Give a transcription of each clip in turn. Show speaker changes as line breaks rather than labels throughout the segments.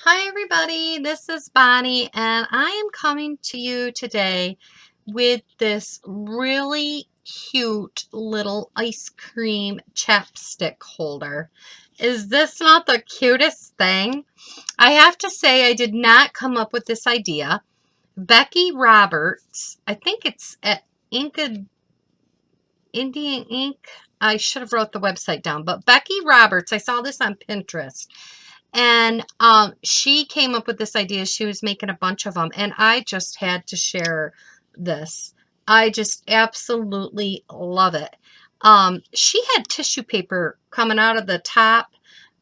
Hi everybody, this is Bonnie and I am coming to you today with this really cute little ice cream chapstick holder. Is this not the cutest thing? I have to say I did not come up with this idea. Becky Roberts, I think it's at Indian Ink. I should have wrote the website down, but Becky Roberts, I saw this on Pinterest. And she came up with this idea. She was making a bunch of them, and I just had to share this. I just absolutely love it. She had tissue paper coming out of the top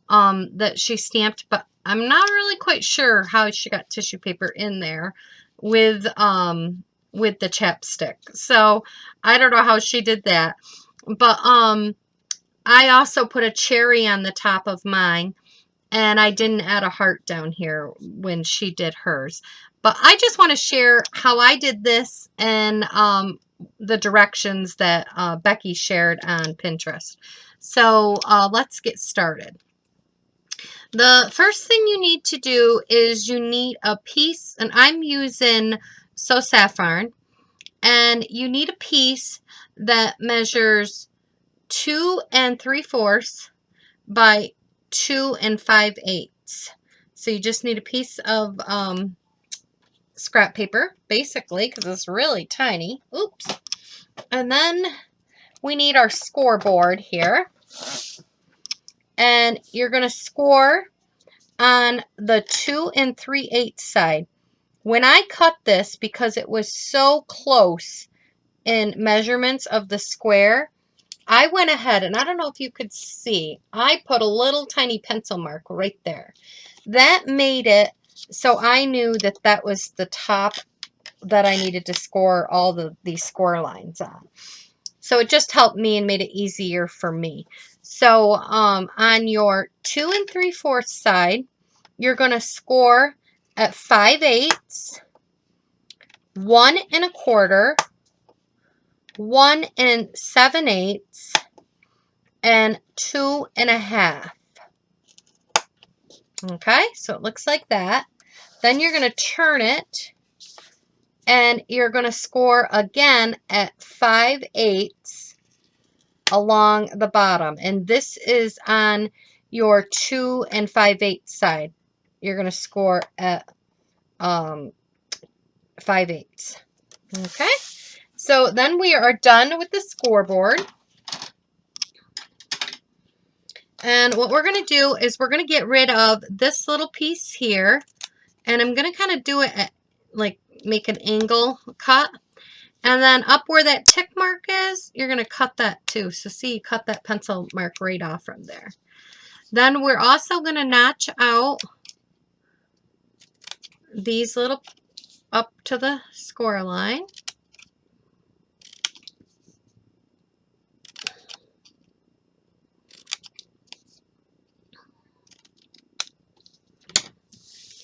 that she stamped, but I'm not really quite sure how she got tissue paper in there with the chapstick. So I don't know how she did that. But I also put a cherry on the top of mine. And I didn't add a heart down here when she did hers. But I just want to share how I did this and the directions that Becky shared on Pinterest. So let's get started. The first thing you need to do is you need a piece, and I'm using So Saffron, and you need a piece that measures 2 3/4 by 2 5/8. So you just need a piece of scrap paper, basically, because it's really tiny. Oops. And then we need our scoreboard here. And you're going to score on the 2 3/8 side. When I cut this, because it was so close in measurements of the square, I went ahead, and I don't know if you could see, I put a little tiny pencil mark right there. That made it so I knew that that was the top that I needed to score all these score lines on. So it just helped me and made it easier for me. So on your 2 3/4 side, you're going to score at 5/8, 1 1/4, 1 7/8, and 2 1/2. Okay, so it looks like that. Then you're going to turn it, and you're going to score again at 5/8 along the bottom. And this is on your 2 5/8 side. You're going to score at 5/8. Okay, so then we are done with the scoreboard. And what we're going to do is we're going to get rid of this little piece here. And I'm going to kind of do it at, like, make an angle cut. And then up where that tick mark is, you're going to cut that too. So see, you cut that pencil mark right off from there. Then we're also going to notch out these little up to the score line.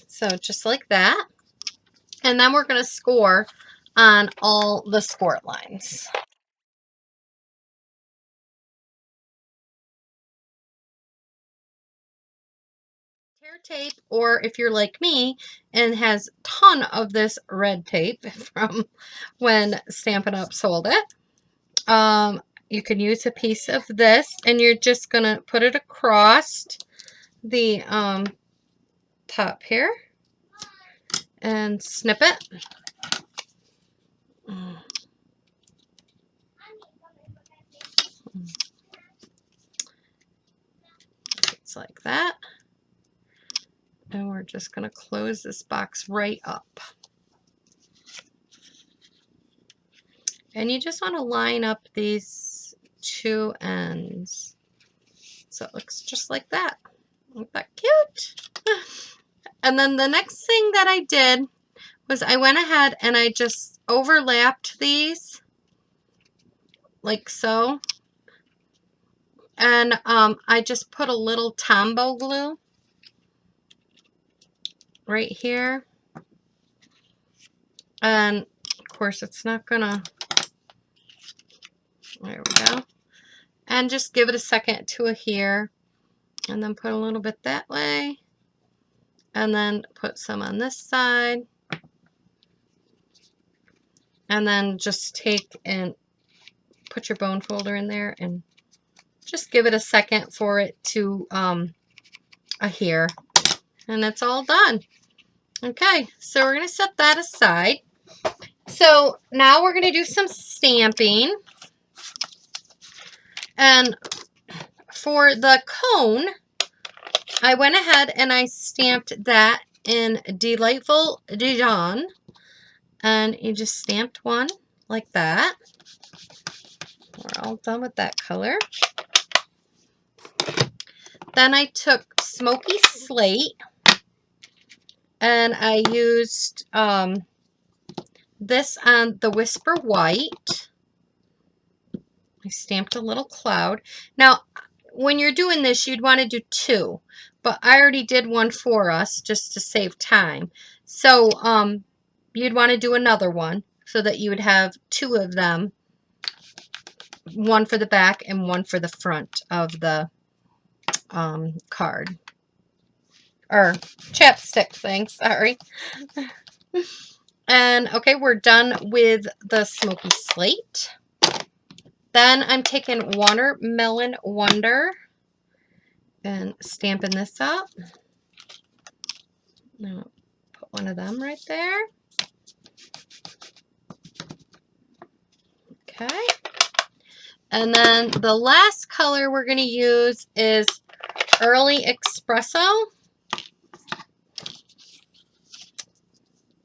So just like that. And then we're going to score on all the score lines. Tear tape, or if you're like me and has a ton of this red tape from when Stampin' Up! Sold it, you can use a piece of this, and you're just going to put it across the top here and snip it. It's like that. And we're just going to close this box right up. And you just want to line up these two ends so it looks just like that. Isn't that cute? And then the next thing that I did was I went ahead and I just overlapped these like so. And I just put a little Tombow glue right here. And of course it's not gonna, there we go. And just give it a second to adhere. And then put a little bit that way. and then put some on this side. And then just take and put your bone folder in there and just give it a second for it to adhere. And it's all done. Okay, so we're going to set that aside. So now we're going to do some stamping. And for the cone, I went ahead and I stamped that in Delightful Dijon. And you just stamped one like that. We're all done with that color. Then I took Smoky Slate and I used this on the Whisper White. I stamped a little cloud. Now, when you're doing this, you'd want to do two, but I already did one for us just to save time. So you'd want to do another one so that you would have two of them, one for the back and one for the front of the card. Or chapstick thing, sorry. And okay, we're done with the Smoky Slate. Then I'm taking Watermelon Wonder and stamping this up. Now put one of them right there. Okay. And then the last color we're going to use is Early Espresso.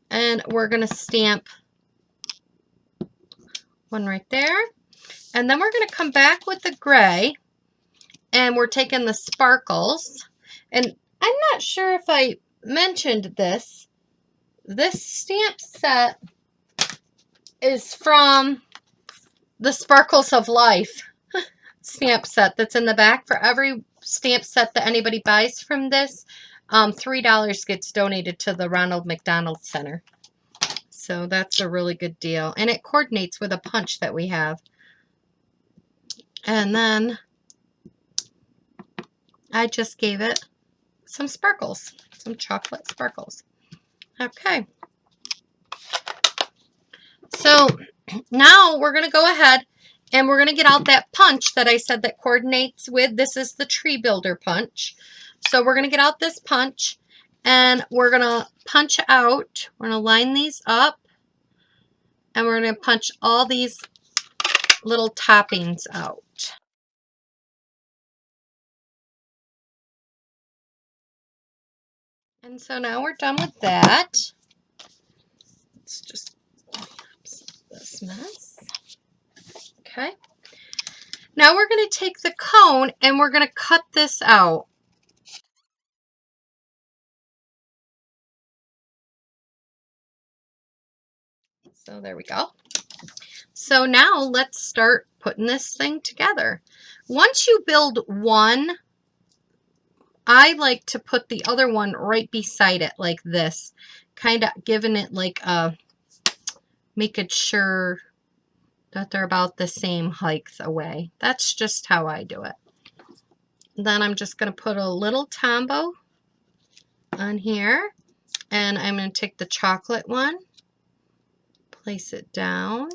And we're going to stamp one right there. And then we're going to come back with the gray. And we're taking the sparkles. And I'm not sure if I mentioned this. This stamp set is from the Sparkles of Life stamp set that's in the back. For every stamp set that anybody buys from this, $3 gets donated to the Ronald McDonald Center. So that's a really good deal. And it coordinates with a punch that we have. And then I just gave it some sparkles, some chocolate sparkles. Okay. So now we're going to go ahead and we're going to get out that punch that I said that coordinates with. This is the Tree Builder punch. So we're going to get out this punch and we're going to punch out. We're going to line these up and we're going to punch all these little toppings out. And so now we're done with that. Let's just this mess. Okay. Now we're going to take the cone and we're going to cut this out. So there we go. So now let's start putting this thing together. Once you build one, I like to put the other one right beside it like this, kind of giving it like a, making sure that they're about the same height away. That's just how I do it. Then I'm just going to put a little Tombow on here, and I'm going to take the chocolate one, place it down,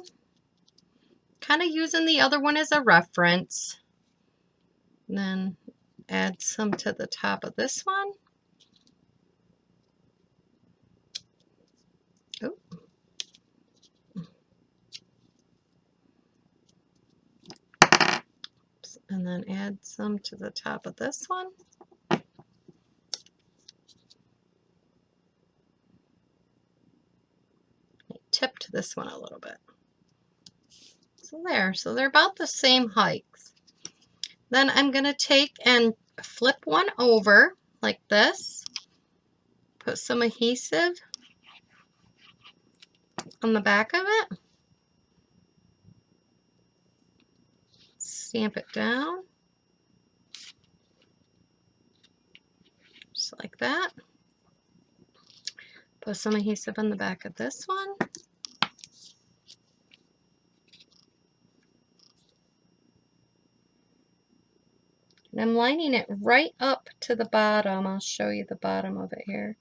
kind of using the other one as a reference. And then add some to the top of this one. Ooh. And then add some to the top of this one. I tipped this one a little bit. So there, so they're about the same height. Then I'm going to take and flip one over like this. Put some adhesive on the back of it. Stamp it down. Just like that. Put some adhesive on the back of this one. I'm lining it right up to the bottom. I'll show you the bottom of it here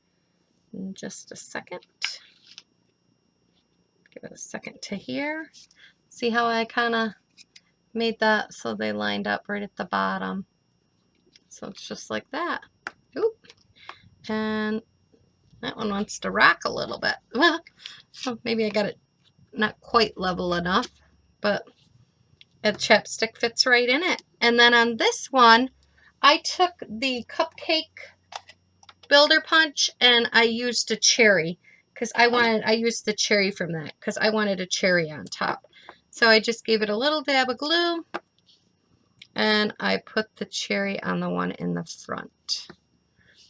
in just a second. Give it a second to here. See how I kind of made that so they lined up right at the bottom. So it's just like that. Oop. And that one wants to rock a little bit. Well, maybe I got it not quite level enough, but a chapstick fits right in it. And then on this one, I took the cupcake builder punch and I used a cherry because I used the cherry from that because I wanted a cherry on top. So I just gave it a little dab of glue and I put the cherry on the one in the front.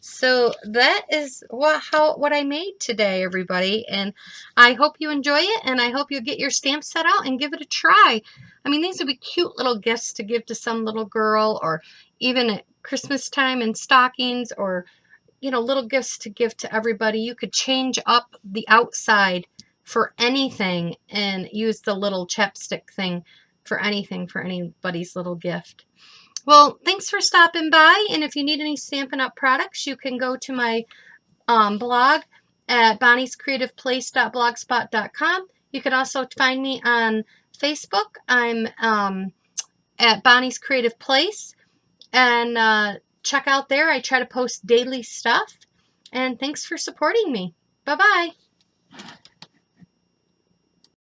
So that is what I made today, everybody, and I hope you enjoy it, and I hope you get your stamp set out and give it a try. I mean, these would be cute little gifts to give to some little girl, or even at Christmas time in stockings, or, you know, little gifts to give to everybody. You could change up the outside for anything and use the little chapstick thing for anything, for anybody's little gift. Well, thanks for stopping by, and if you need any Stampin' Up! Products, you can go to my blog at bonniescreativeplace.blogspot.com. You can also find me on Facebook. I'm at Bonnie's Creative Place, and check out there. I try to post daily stuff, and thanks for supporting me. Bye-bye.